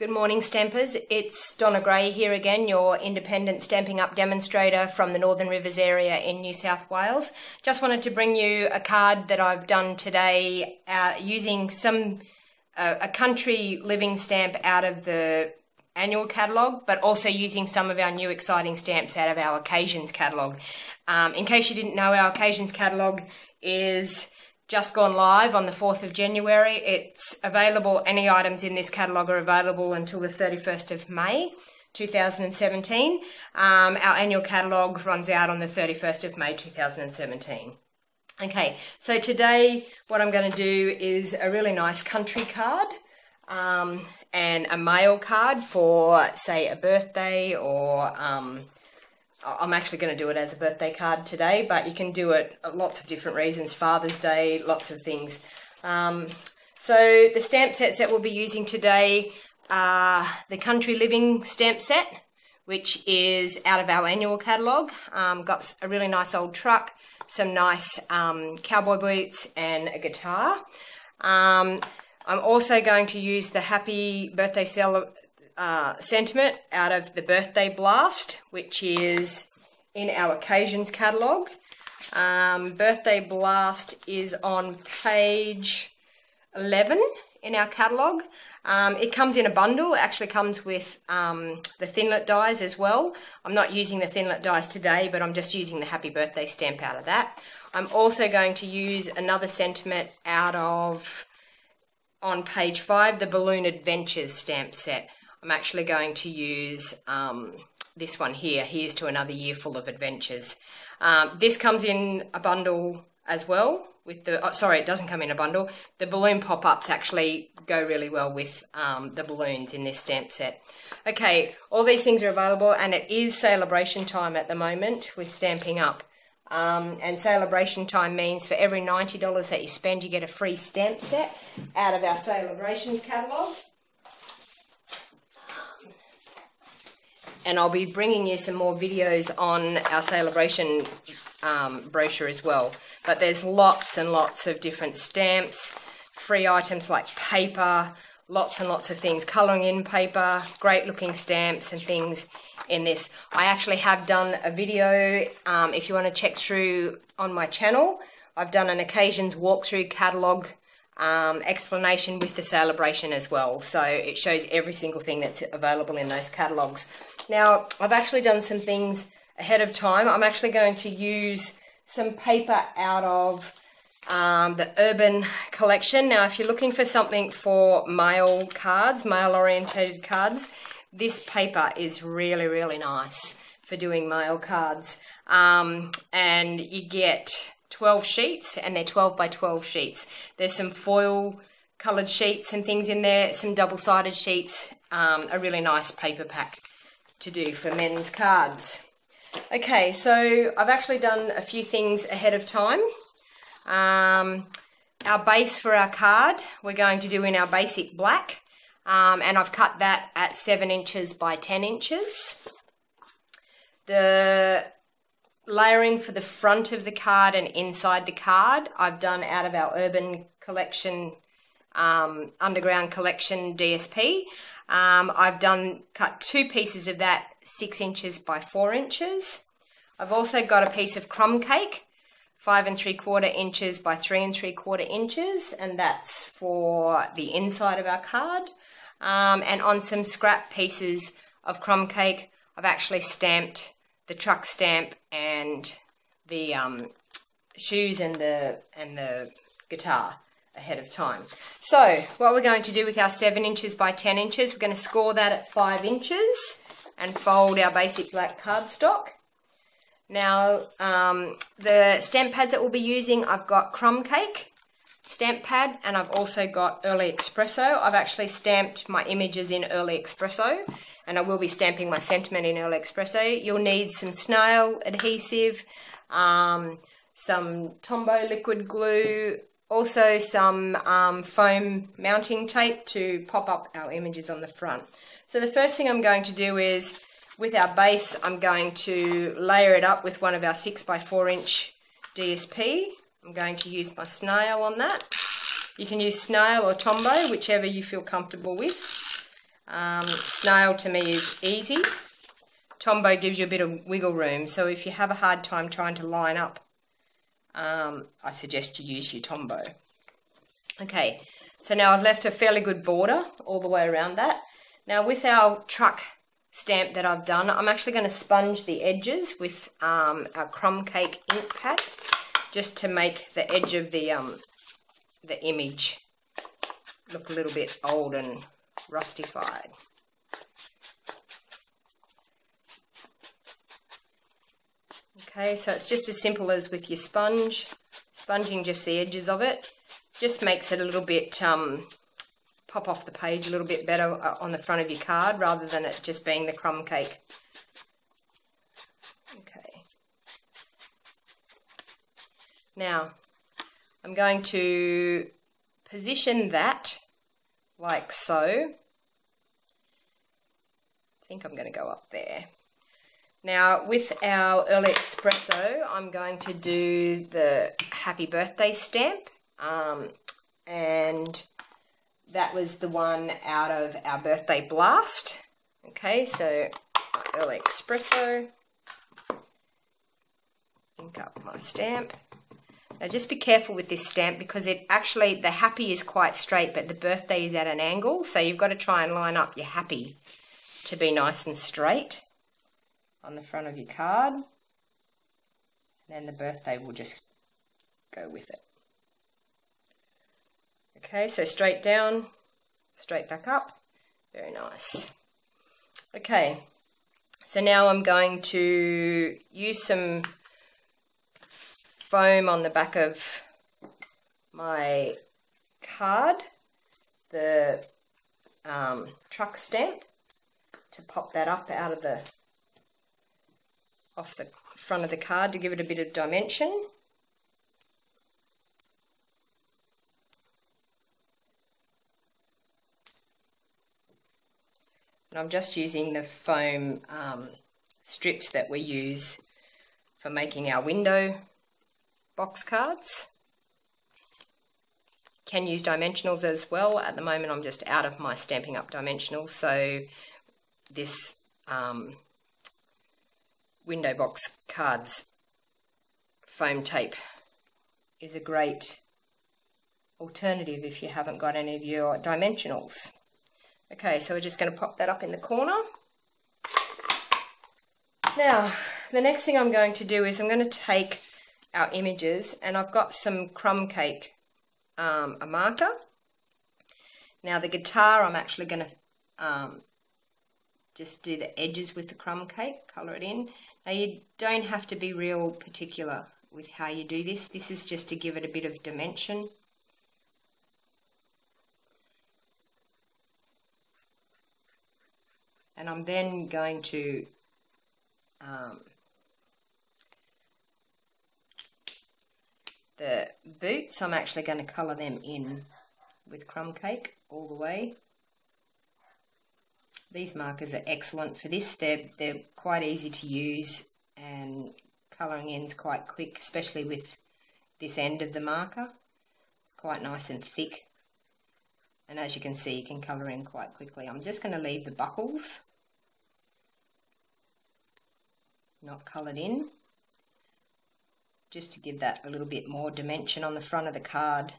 Good morning, Stampers. It's Donna Gray here again, your independent Stamping Up demonstrator from the Northern Rivers area in New South Wales. Just wanted to bring you a card that I've done today using a country living stamp out of the annual catalogue, but also using some of our new exciting stamps out of our occasions catalogue. In case you didn't know, our occasions catalogue is just gone live on the 4th of January. It's available, any items in this catalogue are available until the 31st of May 2017. Our annual catalogue runs out on the 31st of May 2017. Okay, so today what I'm going to do is a really nice country card and a mail card for, say, a birthday, or I'm actually going to do it as a birthday card today, but you can do it lots of different reasons, Father's Day, lots of things. So the stamp sets that we'll be using today are the Country Living stamp set, which is out of our annual catalogue. Got a really nice old truck, some nice cowboy boots and a guitar. I'm also going to use the Happy Birthday sentiment out of the Birthday Blast, which is in our occasions catalogue. Birthday Blast is on page 11 in our catalogue. It comes in a bundle. It actually comes with the Thinlit dies as well. I'm not using the Thinlit dies today, but I'm just using the Happy Birthday stamp out of that. I'm also going to use another sentiment out of, on page 5, the Balloon Adventures stamp set. I'm actually going to use this one here, Here's to Another Year Full of Adventures. This comes in a bundle as well with the, sorry, it doesn't come in a bundle. The balloon pop-ups actually go really well with the balloons in this stamp set. Okay, all these things are available, and it is celebration time at the moment with Stamping Up. And celebration time means for every $90 that you spend, you get a free stamp set out of our celebrations catalogue. And I'll be bringing you some more videos on our celebration brochure as well. But there's lots and lots of different stamps, free items like paper, lots and lots of things, colouring in paper, great looking stamps and things in this. I actually have done a video, if you want to check through on my channel. I've done an occasions walkthrough catalogue explanation with the celebration as well. So it shows every single thing that's available in those catalogues. Now, I've actually done some things ahead of time. I'm actually going to use some paper out of the Urban collection. Now, if you're looking for something for mail cards, mail-orientated cards, this paper is really, really nice for doing mail cards. And you get 12 sheets, and they're 12 by 12 sheets. There's some foil coloured sheets and things in there, some double-sided sheets, a really nice paper pack to do for men's cards. Okay, so I've actually done a few things ahead of time. Our base for our card, we're going to do in our basic black, and I've cut that at 7 inches by 10 inches. The layering for the front of the card and inside the card, I've done out of our Urban collection, Underground collection DSP. I've cut 2 pieces of that 6 inches by 4 inches. I've also got a piece of crumb cake, 5 3/4 inches by 3 3/4 inches, and that's for the inside of our card. And on some scrap pieces of crumb cake, I've actually stamped the truck stamp and the shoes and the guitar ahead of time. So what we're going to do with our 7 inches by 10 inches, we're going to score that at 5 inches and fold our basic black cardstock. Now, the stamp pads that we'll be using, I've got Crumb Cake stamp pad, and I've also got Early Expresso. I've actually stamped my images in Early Expresso, and I will be stamping my sentiment in Early Expresso. You'll need some Snail adhesive, some Tombo liquid glue, also some foam mounting tape to pop up our images on the front. So the first thing I'm going to do is, with our base, I'm going to layer it up with one of our 6 by 4 inch DSP. I'm going to use my Snail on that. You can use Snail or Tombo, whichever you feel comfortable with. Snail to me is easy. Tombo gives you a bit of wiggle room, so if you have a hard time trying to line up, I suggest you use your Tombo. Okay, so now I've left a fairly good border all the way around that. Now with our truck stamp that I've done, I'm actually going to sponge the edges with our Crumb Cake ink pad, just to make the edge of the image look a little bit old and rustified. Okay, so it's just as simple as with your sponge, sponging just the edges of it. Just makes it a little bit, pop off the page a little bit better on the front of your card, rather than it just being the crumb cake. Okay. Now, I'm going to position that like so. I think I'm going to go up there. Now, with our early Expresso, I'm going to do the happy birthday stamp, and that was the one out of our birthday blast. Okay, so early Expresso, ink up my stamp. Now just be careful with this stamp, because it actually, the happy is quite straight, but the birthday is at an angle, so you've got to try and line up your happy to be nice and straight on the front of your card, and then the birthday will just go with it. Okay, so straight down, straight back up, very nice. Okay, so now I'm going to use some foam on the back of my card, the truck stamp, to pop that up out of off the front of the card to give it a bit of dimension. And I'm just using the foam strips that we use for making our window box cards. Can use dimensionals as well. At the moment I'm just out of my Stampin' Up! Dimensionals, so this window box cards foam tape is a great alternative if you haven't got any of your dimensionals. Okay, so we're just going to pop that up in the corner. Now, the next thing I'm going to do is I'm going to take our images, and I've got some Crumb Cake, a marker. Now the guitar, I'm actually going to just do the edges with the Crumb Cake, colour it in. Now you don't have to be real particular with how you do this. This is just to give it a bit of dimension. And I'm then going to the boots, I'm actually going to colour them in with Crumb Cake all the way. These markers are excellent for this. They're quite easy to use, and colouring in's quite quick, especially with this end of the marker. It's quite nice and thick, and as you can see, you can colour in quite quickly. I'm just going to leave the buckles not coloured in, just to give that a little bit more dimension on the front of the card,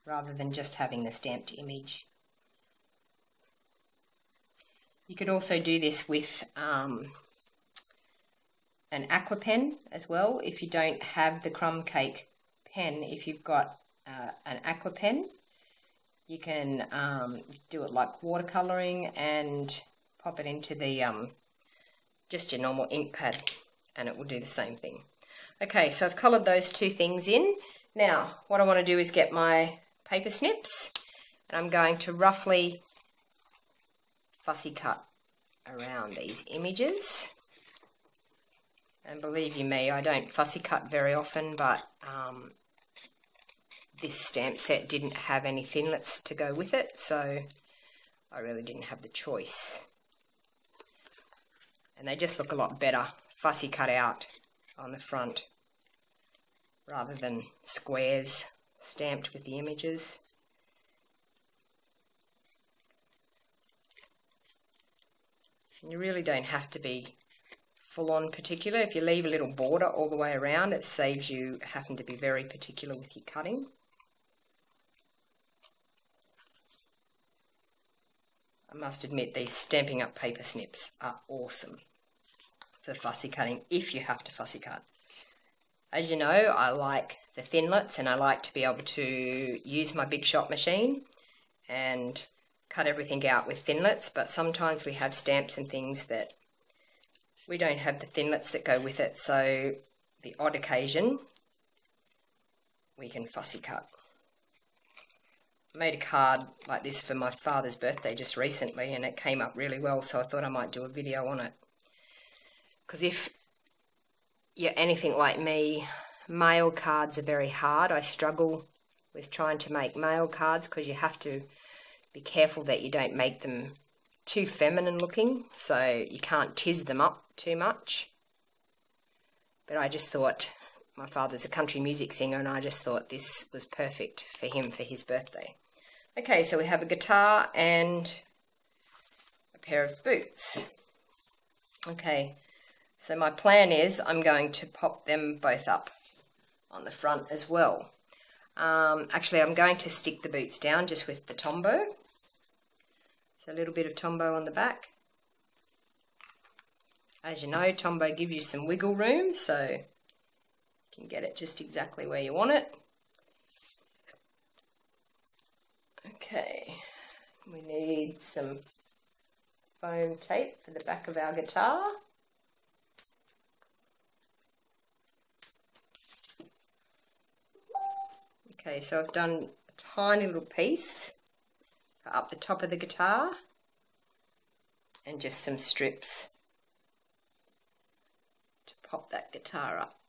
rather than just having the stamped image. You could also do this with an aqua pen as well. If you don't have the Crumb Cake pen, if you've got an aqua pen, you can do it like watercolouring and pop it into the just your normal ink pad, and it will do the same thing. Okay, so I've coloured those two things in. Now, what I want to do is get my paper snips, and I'm going to roughly fussy cut around these images. And believe you me, I don't fussy cut very often, but this stamp set didn't have any thinlits to go with it, so I really didn't have the choice. And they just look a lot better fussy cut out on the front, rather than squares stamped with the images. You really don't have to be full-on particular. If you leave a little border all the way around, it saves you having to be very particular with your cutting. I must admit, these Stampin' Up paper snips are awesome for fussy cutting, if you have to fussy cut. As you know, I like the thinlets, and I like to be able to use my Big Shot machine and cut everything out with thinlets, but sometimes we have stamps and things that we don't have the thinlets that go with it, so the odd occasion we can fussy cut. I made a card like this for my father's birthday just recently, and it came up really well, so I thought I might do a video on it. Because if you're anything like me, mail cards are very hard. I struggle with trying to make mail cards because you have to be careful that you don't make them too feminine looking, so you can't tiz them up too much. But I just thought, my father's a country music singer, and I just thought this was perfect for him for his birthday. Okay, so we have a guitar and a pair of boots. Okay, so my plan is I'm going to pop them both up on the front as well. Actually, I'm going to stick the boots down just with the Tombo. So a little bit of Tombo on the back. As you know, Tombo gives you some wiggle room, so you can get it just exactly where you want it. Okay, we need some foam tape for the back of our guitar. Okay, so I've done a tiny little piece up the top of the guitar and just some strips to pop that guitar up.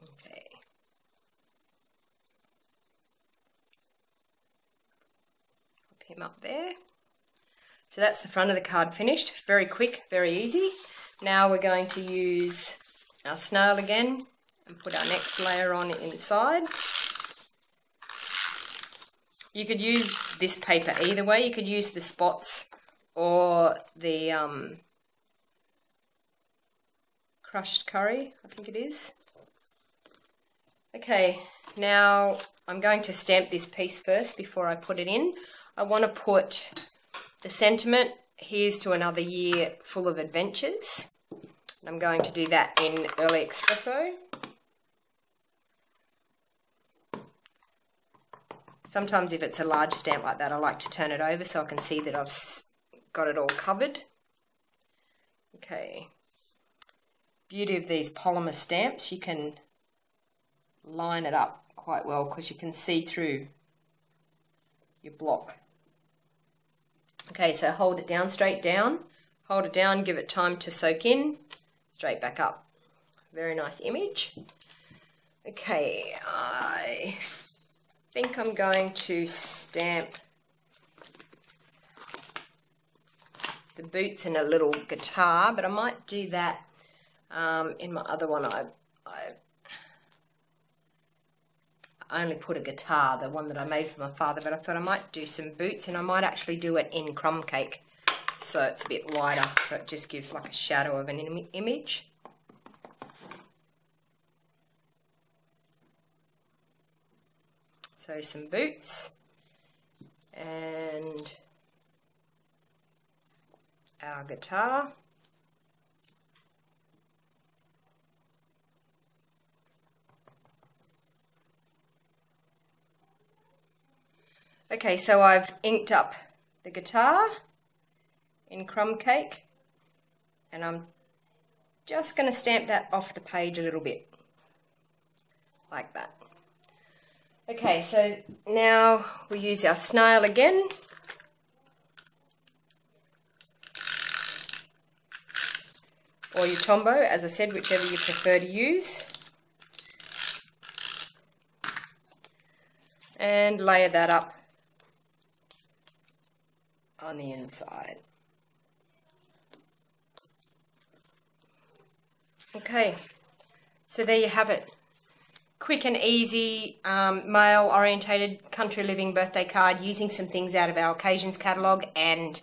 Okay. Pop him up there. So that's the front of the card finished. Very quick, very easy. Now we're going to use our snail again and put our next layer on inside. You could use this paper either way. You could use the spots or the crushed curry, I think it is. Okay, now I'm going to stamp this piece first before I put it in. I want to put the sentiment, "Here's to another year full of adventures." And I'm going to do that in early Expresso. Sometimes if it's a large stamp like that, I like to turn it over so I can see that I've got it all covered. Okay. Beauty of these polymer stamps, you can line it up quite well because you can see through your block. Okay, so hold it down, straight down, hold it down, give it time to soak in, straight back up. Very nice image. Okay, I think I'm going to stamp the boots in a little guitar, but I might do that in my other one. I only put a guitar, the one that I made for my father, but I thought I might do some boots, and I might actually do it in Crumb cake, so it's a bit lighter, so it just gives like a shadow of an image. So some boots and our guitar. Okay, so I've inked up the guitar in Crumb cake, and I'm just going to stamp that off the page a little bit, like that. Okay, so now we use our snail again. Or your Tombo, as I said, whichever you prefer to use. And layer that up on the inside. Okay, so there you have it. Quick and easy male orientated country living birthday card using some things out of our occasions catalogue and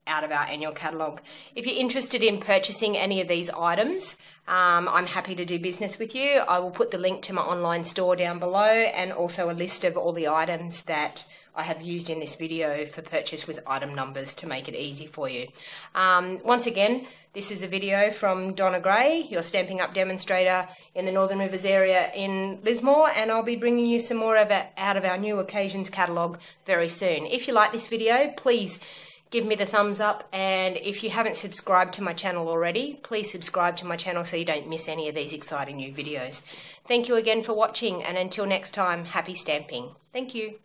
out of our annual catalogue. If you're interested in purchasing any of these items, I'm happy to do business with you. I will put the link to my online store down below and also a list of all the items that I have used in this video for purchase with item numbers to make it easy for you. Once again, this is a video from DonnaG, your Stamping Up demonstrator in the Northern Rivers area in Lismore, and I'll be bringing you some more of it out of our new occasions catalogue very soon. If you like this video, please give me the thumbs up, and if you haven't subscribed to my channel already, please subscribe to my channel so you don't miss any of these exciting new videos. Thank you again for watching, and until next time, happy stamping. Thank you.